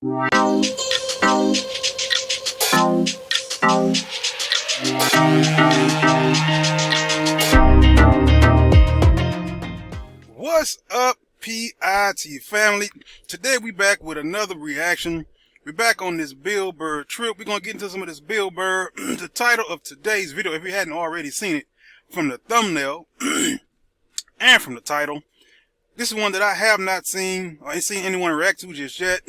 What's up, PIT family? Today we back with another reaction. We're back on this Bill Burr trip. We're going to get into some of this Bill Burr. The title of today's video, if you hadn't already seen it, from the thumbnail and from the title, this is one that I have not seen or ain't seen anyone react to just yet.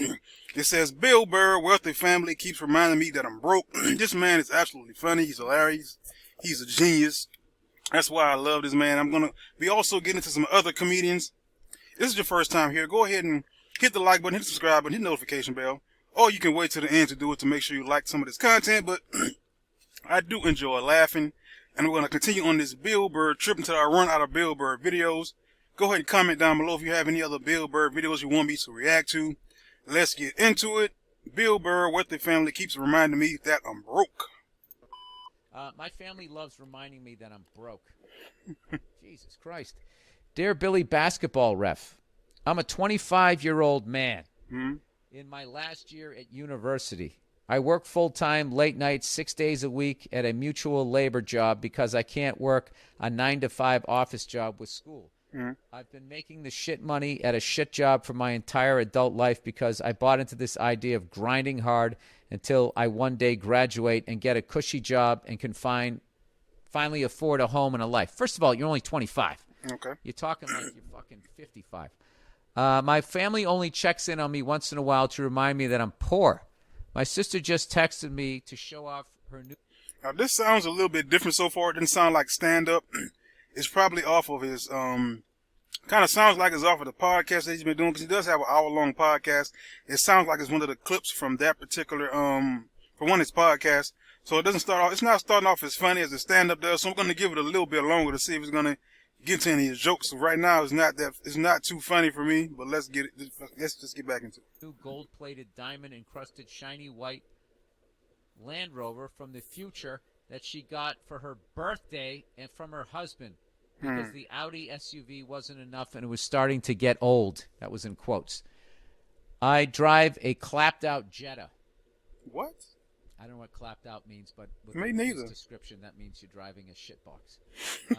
It says, Bill Burr, wealthy family, keeps reminding me that I'm broke. This man is absolutely funny. He's hilarious. He's a genius. That's why I love this man. I'm going to be also getting into some other comedians. If this is your first time here, go ahead and hit the like button, hit the subscribe button, hit the notification bell. Or you can wait till the end to do it to make sure you like some of this content. But I do enjoy laughing. And we're going to continue on this Bill Burr trip until I run out of Bill Burr videos. Go ahead and comment down below if you have any other Bill Burr videos you want me to react to. Let's get into it. Bill Burr, wealthy family, keeps reminding me that I'm broke. My family loves reminding me that I'm broke. Jesus Christ. Dear Billy basketball ref, I'm a 25-year-old man in my last year at university. I work full-time, late nights, 6 days a week at a mutual labor job because I can't work a 9-to-5 office job with school. I've been making the shit money at a shit job for my entire adult life because I bought into this idea of grinding hard until I one day graduate and get a cushy job and can finally afford a home and a life. First of all, you're only 25. Okay. You're talking like you're fucking 55. My family only checks in on me once in a while to remind me that I'm poor. My sister just texted me to show off her new... Now, this sounds a little bit different so far. It didn't sound like stand-up. It's probably off of his, kind of sounds like it's off of the podcast that he's been doing, because he does have an hour-long podcast. It sounds like it's one of the clips from that particular, from one of his podcasts. So it doesn't start off, it's not starting off as funny as the stand-up does, so I'm going to give it a little bit longer to see if it's going to get to any of his jokes. So right now, it's not too funny for me, but let's just get back into it. New gold-plated, diamond-encrusted, shiny white Land Rover from the future that she got for her birthday and from her husband because the Audi SUV wasn't enough and it was starting to get old. That was in quotes. I drive a clapped-out Jetta. What? I don't know what clapped out means, but with Me neither. this description, that means you're driving a shitbox.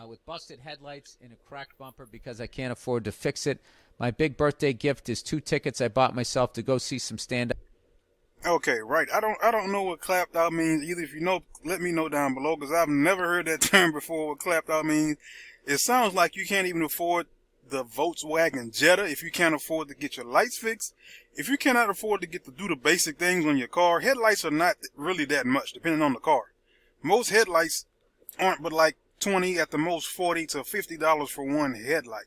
With busted headlights and a cracked bumper because I can't afford to fix it. My big birthday gift is 2 tickets I bought myself to go see some stand-up. Okay, right. I don't know what clapped out means either. If you know, let me know down below, because I've never heard that term before. What clapped out means? It sounds like you can't even afford the Volkswagen Jetta if you can't afford to get your lights fixed. If you cannot afford to do the basic things on your car, headlights are not really that much, depending on the car. Most headlights aren't but like 20, at the most $40 to $50 for one headlight.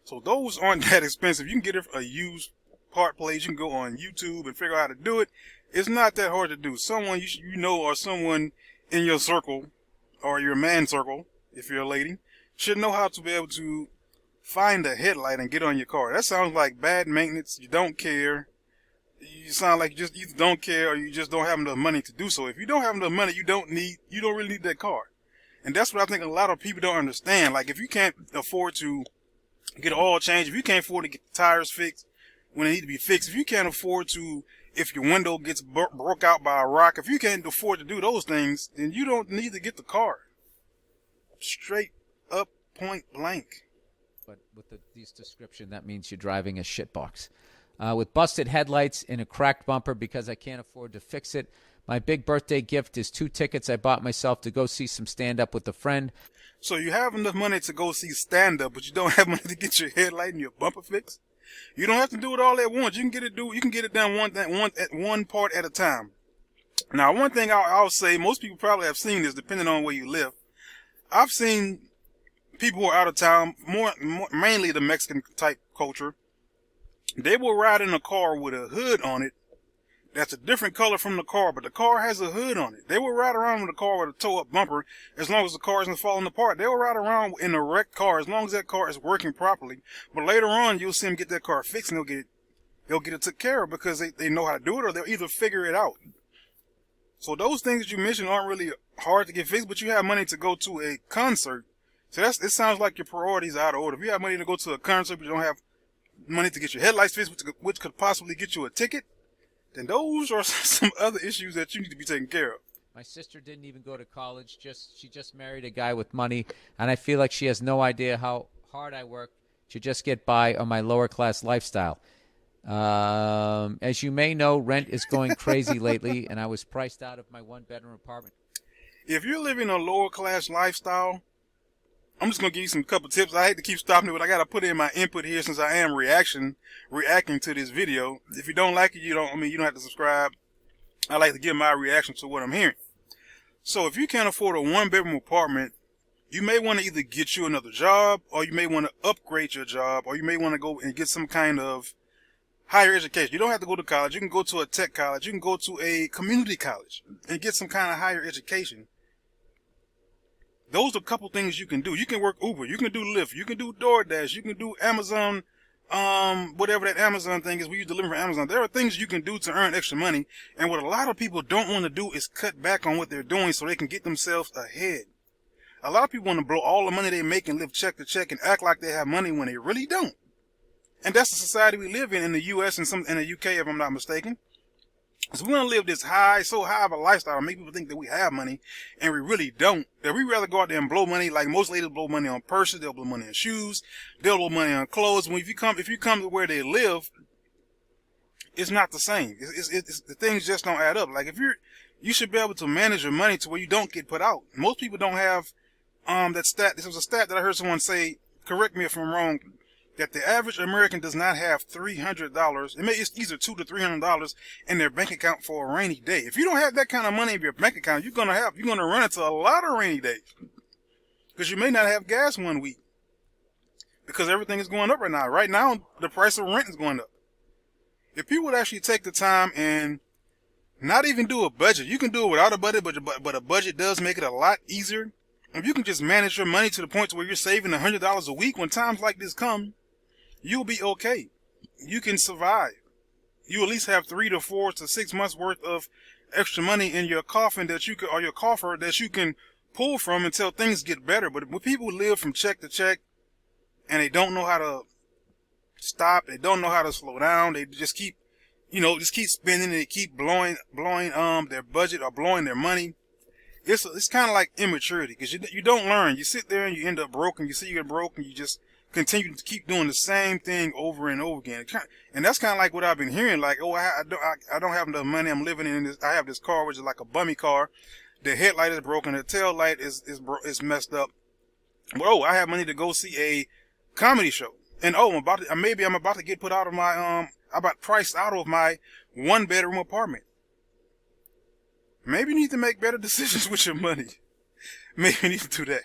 So those aren't that expensive. You can get a used part place. You can go on YouTube and figure out how to do it. It's not that hard to do. Someone you know, or someone in your circle, or your man circle, if you're a lady, should know how to be able to find a headlight and get on your car. That sounds like bad maintenance. You don't care. You sound like you just either don't care or you just don't have enough money to do so. If you don't have enough money, you don't really need that car. And that's what I think a lot of people don't understand. Like, if you can't afford to get an oil change, if you can't afford to get the tires fixed when they need to be fixed, if you can't afford to, if your window gets broke out by a rock, if you can't afford to do those things, then you don't need to get the car. Straight up, point blank. But with this description, that means you're driving a shitbox. With busted headlights and a cracked bumper because I can't afford to fix it. My big birthday gift is 2 tickets I bought myself to go see some stand-up with a friend. So you have enough money to go see stand-up, but you don't have money to get your headlight and your bumper fixed? You don't have to do it all at once. You can get it done one part at a time. Now, one thing I'll say, most people probably have seen this, depending on where you live. I've seen people who are out of town, mainly the Mexican type culture. They will ride in a car with a hood on it that's a different color from the car, but the car has a hood on it. They will ride around with a car with a toe-up bumper as long as the car isn't falling apart. They will ride around in a wrecked car as long as that car is working properly. But later on, you'll see them get that car fixed and they'll get it took care of because they know how to do it, or they'll either figure it out. So those things that you mentioned aren't really hard to get fixed, but you have money to go to a concert. So it sounds like your priorities are out of order. If you have money to go to a concert, but you don't have money to get your headlights fixed, which could possibly get you a ticket, then those are some other issues that you need to be taking care of. My sister didn't even go to college. She just married a guy with money, and I feel like she has no idea how hard I work to just get by on my lower class lifestyle. As you may know, rent is going crazy lately, and I was priced out of my one-bedroom apartment. If you're living a lower class lifestyle, I'm just gonna give you some couple tips. I hate to keep stopping it, but I gotta put in my input here since I am reacting to this video. If you don't like it, you don't have to subscribe. I like to give my reaction to what I'm hearing. So if you can't afford a one-bedroom apartment, you may want to either get you another job, or you may want to upgrade your job, or you may want to go and get some kind of higher education. You don't have to go to college. You can go to a tech college. You can go to a community college and get some kind of higher education. Those are a couple things you can do. You can work Uber. You can do Lyft. You can do DoorDash. You can do Amazon, whatever that Amazon thing is. We use delivery from Amazon. There are things you can do to earn extra money. And what a lot of people don't want to do is cut back on what they're doing so they can get themselves ahead. A lot of people want to blow all the money they make and live check to check and act like they have money when they really don't. And that's the society we live in the U.S. and in the U.K., if I'm not mistaken. So we want to live this so high of a lifestyle, make people think that we have money, and we really don't. That we rather go out there and blow money, like most ladies blow money on purses, they'll blow money on shoes, they'll blow money on clothes. When if you come to where they live, it's not the same. It's the things just don't add up. Like you should be able to manage your money to where you don't get put out. Most people don't have that stat. This was a stat that I heard someone say. Correct me if I'm wrong. That the average American does not have $300. It's either $200 to $300 in their bank account for a rainy day. If you don't have that kind of money in your bank account, you're gonna run into a lot of rainy days because you may not have gas one week because everything is going up right now. Right now, the price of rent is going up. If people would actually take the time and not even do a budget, you can do it without a budget, but a budget does make it a lot easier. If you can just manage your money to the point where you're saving $100 a week when times like this come, you'll be okay. You can survive. You at least have 3 to 4 to 6 months worth of extra money in your coffin or your coffer that you can pull from until things get better. But when people live from check to check and they don't know how to stop, they don't know how to slow down, they just keep spending, they keep blowing their budget or blowing their money. It's kind of like immaturity because you don't learn. You sit there and you end up broke, and you see you get broke, and you just continue to keep doing the same thing over and over again. And that's kind of like what I've been hearing. Like, oh, I don't have enough money. I'm living in this. I have this car, which is like a bummy car. The headlight is broken. The tail light is messed up. But, oh, I have money to go see a comedy show. And oh, I'm about to get put out of my priced out of my one-bedroom apartment. Maybe you need to make better decisions with your money. Maybe you need to do that.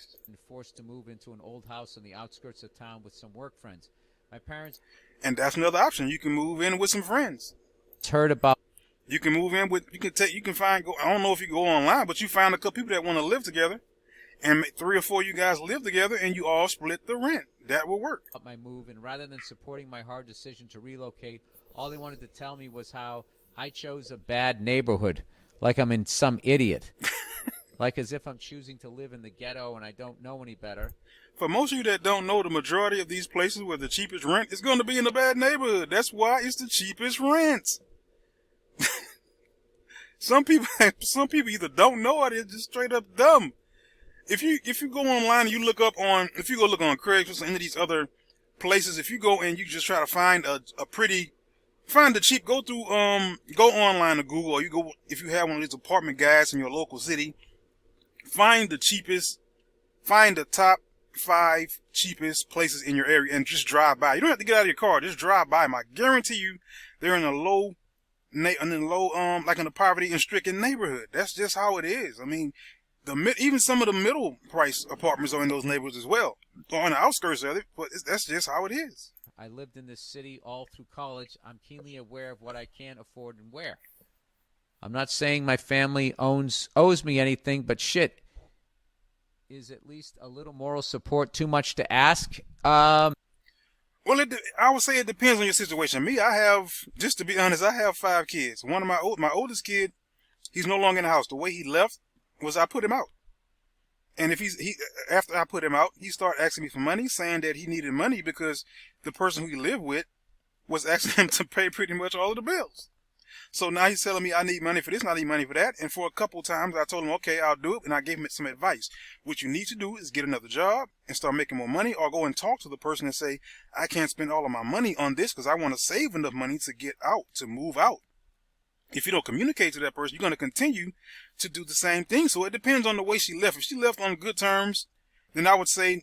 Forced to move into an old house on the outskirts of town with some work friends. My parents... And that's another option. You can move in with some friends. Heard about... You can move in with... I don't know if you go online, but you find a couple people that want to live together. And 3 or 4 of you guys live together and you all split the rent. That will work. My move, and rather than supporting my hard decision to relocate, all they wanted to tell me was how I chose a bad neighborhood. Like I'm in some idiot. Like as if I'm choosing to live in the ghetto and I don't know any better. For most of you that don't know, the majority of these places where the cheapest rent is going to be in a bad neighborhood. That's why it's the cheapest rent. Some people either don't know or they're just straight up dumb. If you go online and you look on Craigslist or any of these other places, if you go and you just try to find find the cheap, go online to Google, or if you have one of these apartment guides in your local city, find the top 5 cheapest places in your area and just drive by. You don't have to get out of your car, just drive by them. I guarantee you they're in a low, like in a poverty and stricken neighborhood. That's just how it is. I mean, even some of the middle price apartments are in those neighborhoods as well, or on the outskirts of it, but that's just how it is. I lived in this city all through college. I'm keenly aware of what I can afford and where. I'm not saying my family owes me anything, but shit, is at least a little moral support too much to ask? Well, I would say it depends on your situation. Me, just to be honest, I have 5 kids. One of my oldest kid, he's no longer in the house. The way he left was I put him out. And after I put him out, he started asking me for money, saying that he needed money because the person who he lived with was asking him to pay pretty much all of the bills. So now he's telling me I need money for this, and I need money for that. And for a couple of times, I told him, okay, I'll do it. And I gave him some advice. What you need to do is get another job and start making more money, or go and talk to the person and say, I can't spend all of my money on this because I want to save enough money to get out, to move out. If you don't communicate to that person, you're going to continue to do the same thing. So it depends on the way she left. If she left on good terms, then I would say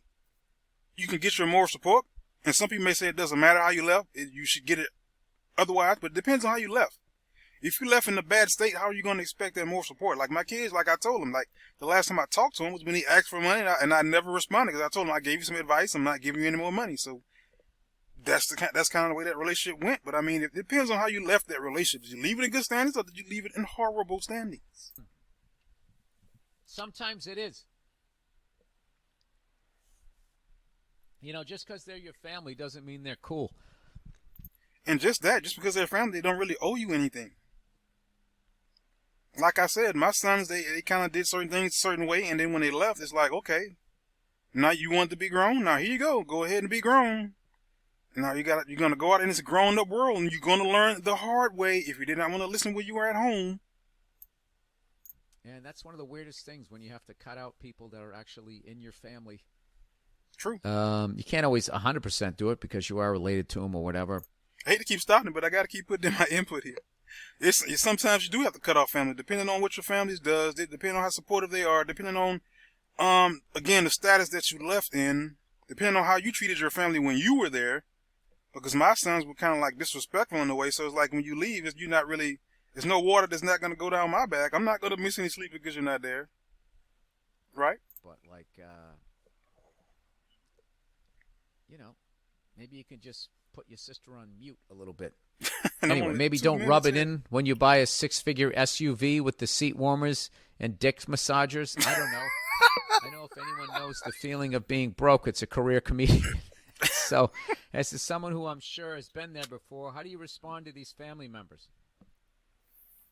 you can get your moral support. And some people may say it doesn't matter how you left. You should get it otherwise, but it depends on how you left. If you left in a bad state, how are you going to expect that more support? Like my kids, like I told them, like the last time I talked to him was when he asked for money, and I never responded because I told him I gave you some advice. I'm not giving you any more money. So that's kind of the way that relationship went. But I mean, it depends on how you left that relationship. Did you leave it in good standings, or did you leave it in horrible standings? Sometimes it is. You know, just because they're your family doesn't mean they're cool. And just because they're family, they don't really owe you anything. Like I said, my sons, they kind of did certain things a certain way, and then when they left, it's like, okay, now you want to be grown. Now here you go. Go ahead and be grown. Now you're going to go out in this grown up world, and you're going to learn the hard way if you did not want to listen when you were at home. And that's one of the weirdest things, when you have to cut out people that are actually in your family. True. You can't always 100% do it because you are related to them or whatever. I hate to keep stopping it, but I got to keep putting in my input here. It's sometimes you do have to cut off family, depending on what your family does, depending on how supportive they are, depending on, again, the status that you left in, depending on how you treated your family when you were there. Because my sons were kind of like disrespectful in a way, so it's like when you leave, you're not really, there's no water that's not going to go down my back. I'm not going to miss any sleep because you're not there. Right? But like, you know, maybe you can just put your sister on mute a little bit. Anyway, maybe don't rub it in when you buy a 6-figure SUV with the seat warmers and dick massagers. I don't know. I know if anyone knows the feeling of being broke, it's a career comedian. So, as to someone who I'm sure has been there before, how do you respond to these family members?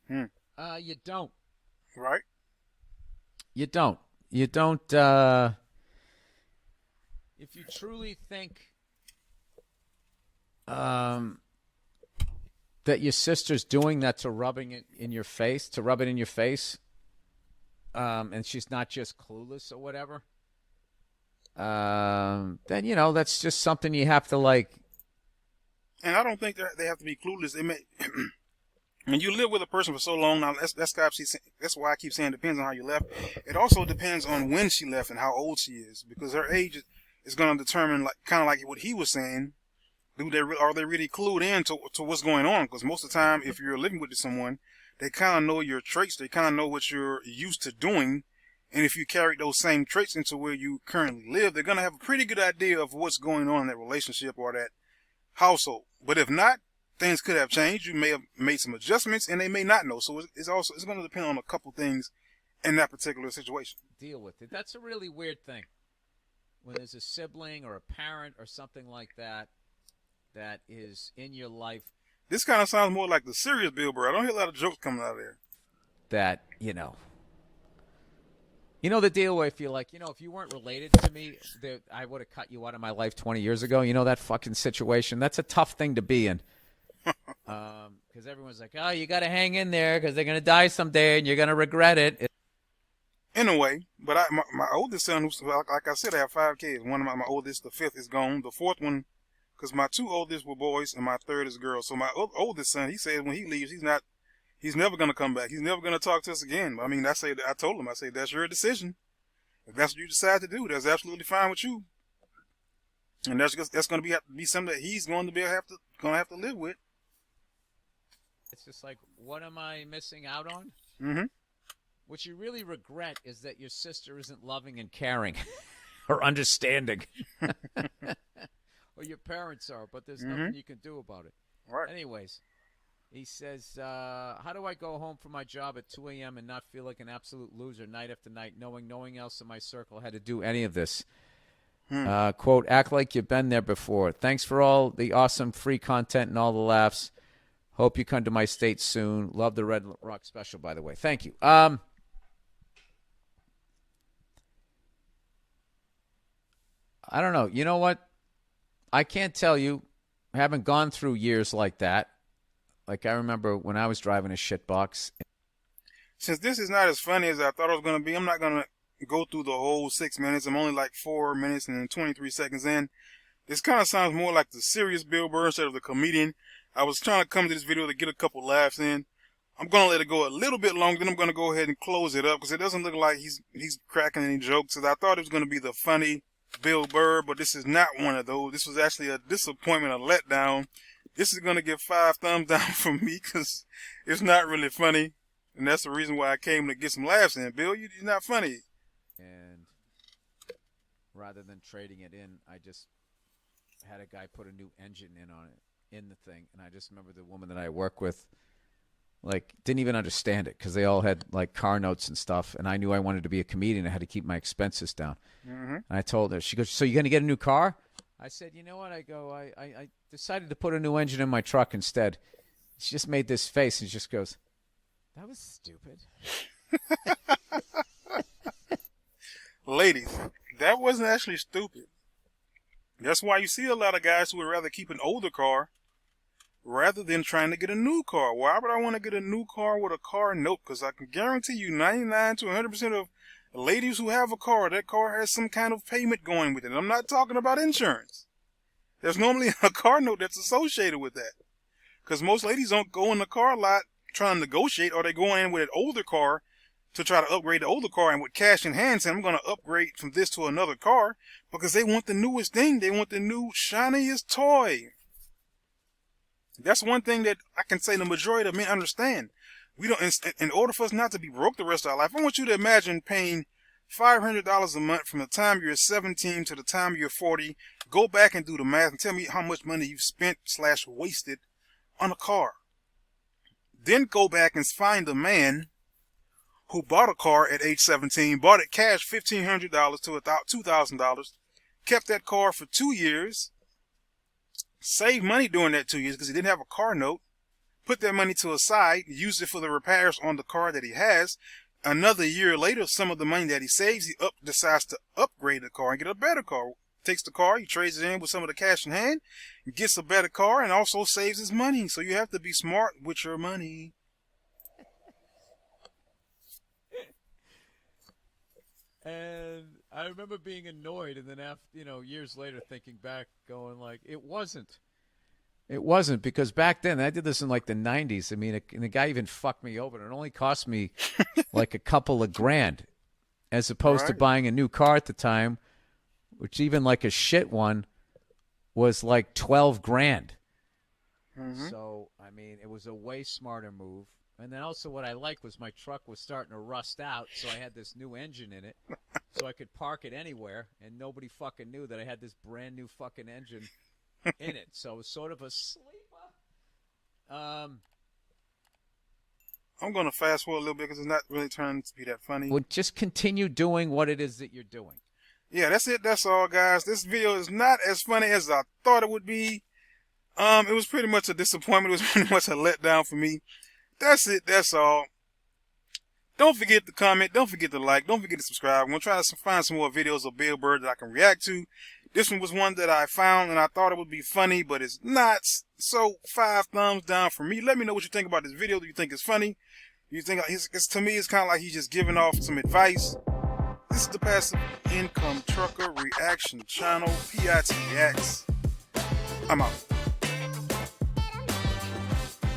You don't. Right? You don't. You don't. If you truly think that your sister's doing that to rub it in your face, and she's not just clueless or whatever, then, you know, that's just something you have to like. And I don't think that they have to be clueless. It may, when you live with a person for so long, now that's why I keep saying it depends on how you left. It also depends on when she left and how old she is, because her age is going to determine, like, kind of like what he was saying. Are they really clued in to what's going on? Because most of the time, if you're living with someone, they kind of know your traits. They kind of know what you're used to doing. And if you carry those same traits into where you currently live, they're going to have a pretty good idea of what's going on in that relationship or that household. But if not, things could have changed. You may have made some adjustments, and they may not know. So it's going to depend on a couple things in that particular situation. Deal with it. That's a really weird thing. When there's a sibling or a parent or something like that is in your life. This kind of sounds more like the serious Bill Burr. I don't hear a lot of jokes coming out of there. That, you know the deal where if you're like, if you weren't related to me, I would have cut you out of my life 20 years ago. You know, that fucking situation. That's a tough thing to be in. Because everyone's like, oh, you got to hang in there because they're going to die someday and you're going to regret it. In a way, but my oldest son, like I said, I have 5 kids. One of my oldest, the 5th, is gone. The 4th one, because my 2 oldest were boys and my 3rd is a girl. So my oldest son, he says when he leaves, he's never going to come back. He's never going to talk to us again. I mean, I told him, that's your decision. If that's what you decide to do, that's absolutely fine with you. And that's going to be something that he's going to have to live with. It's just like, what am I missing out on? Mm-hmm. What you really regret is that your sister isn't loving and caring or understanding. Or your parents are, but there's nothing you can do about it. Right. Anyways, he says, how do I go home from my job at 2 a.m. and not feel like an absolute loser night after night, knowing no one else in my circle had to do any of this? Quote, act like you've been there before. Thanks for all the awesome free content and all the laughs. Hope you come to my state soon. Love the Red Rock special, by the way. Thank you. I don't know. You know what? I can't tell you haven't gone through years like that. Like I remember when I was driving a shitbox. Since this is not as funny as I thought it was going to be, I'm not going to go through the whole 6 minutes. I'm only like 4 minutes and 23 seconds in. This kind of sounds more like the serious Bill Burr instead of the comedian. I was trying to come to this video to get a couple laughs in. I'm going to let it go a little bit longer, then I'm going to go ahead and close it up because it doesn't look like he's cracking any jokes. I thought it was going to be the funny Bill Burr, but this is not one of those. This was actually a disappointment, a letdown. This is going to get 5 thumbs down from me because it's not really funny. And that's the reason why I came to get some laughs in. Bill, you're not funny. And rather than trading it in, I just had a guy put a new engine in on it, in the thing. And I just remember the woman that I work with, like, didn't even understand it because they all had, like, car notes and stuff. And I knew I wanted to be a comedian. I had to keep my expenses down. Mm-hmm. And I told her, she goes, so you're going to get a new car? I said, you know what? I go, I decided to put a new engine in my truck instead. She just made this face and she just goes, that was stupid. Ladies, that wasn't actually stupid. That's why you see a lot of guys who would rather keep an older car rather than trying to get a new car. Why would I want to get a new car with a car note? Because I can guarantee you 99 to 100% of ladies who have a car, that car has some kind of payment going with it. I'm not talking about insurance. There's normally a car note that's associated with that. Because most ladies don't go in the car lot trying to negotiate, or they go in with an older car to try to upgrade the older car, and with cash in hand saying, I'm going to upgrade from this to another car because they want the newest thing. They want the new shiniest toy. That's one thing that I can say the majority of men understand. We don't, in order for us not to be broke the rest of our life, I want you to imagine paying $500 a month from the time you're 17 to the time you're 40. Go back and do the math and tell me how much money you've spent/wasted on a car. Then go back and find a man who bought a car at age 17, bought it cash $1,500 to $2,000, kept that car for 2 years, saved money during that 2 years because he didn't have a car note, put that money to a side, used it for the repairs on the car that he has. Another year later, some of the money that he saves, he decides to upgrade the car and get a better car. Takes the car, he trades it in with some of the cash in hand, gets a better car, and also saves his money. So you have to be smart with your money. And I remember being annoyed, and then after, years later, thinking back, going like, it wasn't because back then I did this in like the 90s. I mean, and the guy even fucked me over. It only cost me like a couple of grand, as opposed to buying a new car at the time, which even like a shit one was like 12 grand. Mm-hmm. So, I mean, it was a way smarter move. And then also what I liked was my truck was starting to rust out, so I had this new engine in it, so I could park it anywhere, and nobody fucking knew that I had this brand new fucking engine in it. So it was sort of a sleeper. I'm going to fast forward a little bit because it's not really turning to be that funny. Well, just continue doing what it is that you're doing. Yeah, that's it. That's all, guys. This video is not as funny as I thought it would be. It was pretty much a disappointment. It was pretty much a letdown for me. That's it. That's all. Don't forget to comment. Don't forget to like. Don't forget to subscribe. I'm going to try to find some more videos of Bill Burr that I can react to. This one was one that I found and I thought it would be funny, but it's not. So 5 thumbs down for me. Let me know what you think about this video. Do you think it's funny? Do you think to me, it's kind of like he's just giving off some advice. This is the Passive Income Trucker Reaction Channel, PITX. I'm out.